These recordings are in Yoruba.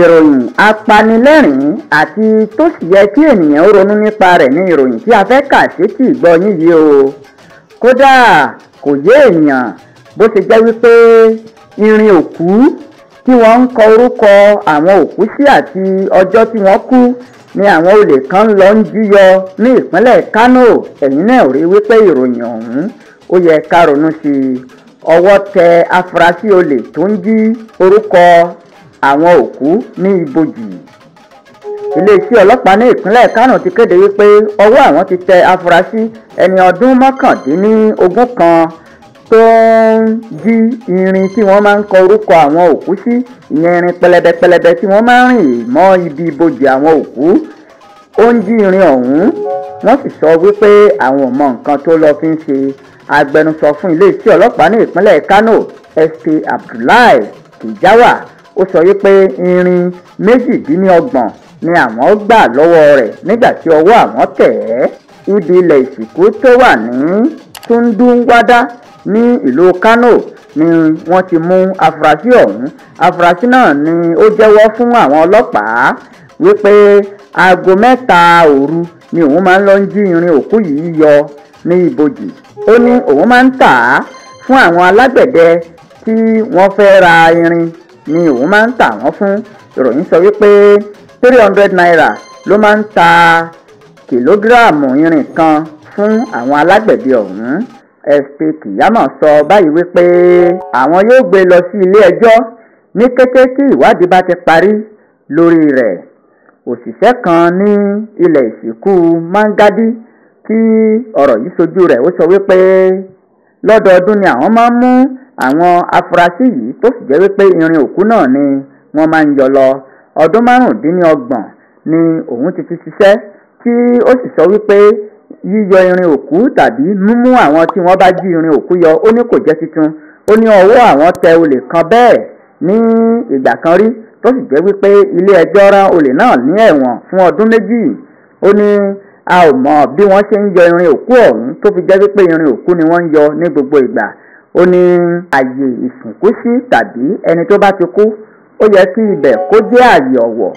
ìròyìn apanilẹ́rìn-ín àti tó sì yẹ kí ènìyàn ó ronú nípa rẹ̀ ní ìròyìn tí a fẹ́ kà sétí ìgbọ́-yín yìí o. kódà kò yé èèyàn bó ṣe jẹ́ wípé irin òkú tí wọ́n ń kọ orúkọ àwọn òkú sí àti ọjọ́ tí wọ́n kú ni àwọn olè kan lọ ń jí yọ ní ìpínlẹ̀ Kánò. ẹ̀yin náà rí wípé ìròyìn ọ̀hún ó yẹ ká ronú sí i. ọwọ́ tẹ afurasí olè tó ń jí orúkọ àwọn òkú ní ibojì. iléeṣẹ́ ọlọ́pàá ní ìpínlẹ̀ Kánò ti kéde wípé ọwọ́ àwọn ti tẹ afurasí ẹni ọdún mọ́kàndínlógún kan tó ń jí irin tí wọ́n máa ń kọ orúkọ àwọn òkú sí, ìyẹn irin pẹlẹbẹ tí wọ́n máa ń rìn mọ́ ibi ibojì àwọn òkú. ó ń jí irin ọ̀hún, wọ́n sì sọ wípé àwọn ò mọ nǹkan tó lọ fi ń ṣe. agbẹnusọ fún iléeṣẹ́ ọlọ́pàá ní ìpínlẹ̀ Kánò SP Abdullahi Kijawa ó sọ wípé irin 28 ni àwọn gbà lọ́wọ́ rẹ̀ nígbà tí ọwọ́ àwọn tẹ̀ ẹ́. ibi ilẹ̀ ìsìnkú tó wà ní Tundunwada ní ìlú Kánò ni wọ́n ti mú afurasí ọ̀hún. afurasí náà ni ó jẹ́wọ́ fún àwọn ọlọ́pàá wípé aago 3 òru ni òun máa ń lọ jí irin òkú yìí yọ ní ibojì. ó ní òun máa ń tà á fún àwọn alágbẹ̀dẹ tí wọ́n fẹ́ ra irin ni òun máa ń tà wọ́n fún. ìròyìn sọ wípé 300 naira ló máa ń ta kìlógíráàmù irin kan fún àwọn alágbẹ̀dẹ ọ̀hún. SP Kiyama sọ báyìí wípé àwọn yóò gbé lọ sí ilé ẹjọ́ ní kété tí ìwádìí bá ti parí lórí rẹ̀. òṣìṣẹ́ kan ní ilẹ̀ ìsìnkú Mangadi tí ọ̀rọ̀ yìí sojú rẹ̀ ó sọ wípé lọ́dọọdún ni àwọn máa ń mú àwọn afurasí yìí tó sì jẹ́ wípé irin òkú náà ni wọ́n máa ń yọ lọ. ọdún 25 ni òun ti fi ṣiṣẹ́ tí ó sì sọ wípé yíyọ irin òkú tàbí mímú àwọn tí wọ́n bá jí irin òkú yọ ó ní kò jẹ́ tuntun. ó ní ọwọ́ àwọn tẹ olè kan bẹ́ẹ̀ ní ìgbà kan rí tó sì jẹ́ wípé ilé ẹjọ́ rán olè náà ní ẹ̀wọ̀n fún ọdún 2. ó ní a ò mọ̀ bí wọ́n ṣe ń yọ irin òkú ọ̀hún tó fi jẹ́ wípé irin òkú ni wọ́n ń yọ ní gbogbo ìgbà. ó ní àyè ìsìnkú sí tàbí ẹni tó bá ti kú ó yẹ kí ibẹ̀ kó jẹ́ àyè ọ̀wọ̀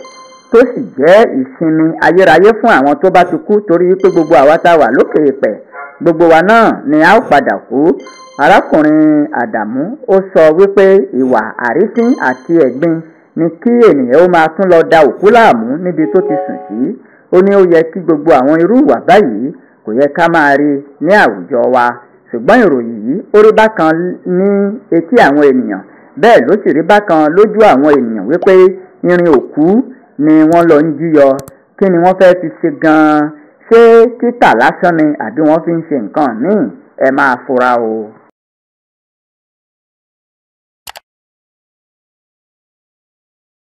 tó sì jẹ́ ìsinmi ayérayé fún àwọn tó bá ti kú, torí wípé gbogbo àwa tá a wà lókè èèpẹ̀ gbogbo wa náà ni a ó padà kú. arákùnrin Àdàmú ó sọ wípé ìwà àrífín àti ẹ̀gbin ni kí ènìyàn ó máa tún lọ da òkú láàmú níbi tó ti sùn sí. ó ní ó yẹ kí gbogbo àwọn irú ìwà báyìí kò yẹ ká máa rí ní àwùjọ wa. ṣùgbọ́n ìròyìn yìí ó rí bákan ní etí àwọn ènìyàn, bẹ́ẹ̀ ló sì rí bákan lójú àwọn ènìyàn wípé irin òkú ni wọ́n lọ ń jí yọ. kí ni wọ́n fẹ́ fi ṣe gan-an? ṣé títà lásán ni àbí wọ́n fi ń ṣe nǹkan míì? ẹ máa fura o.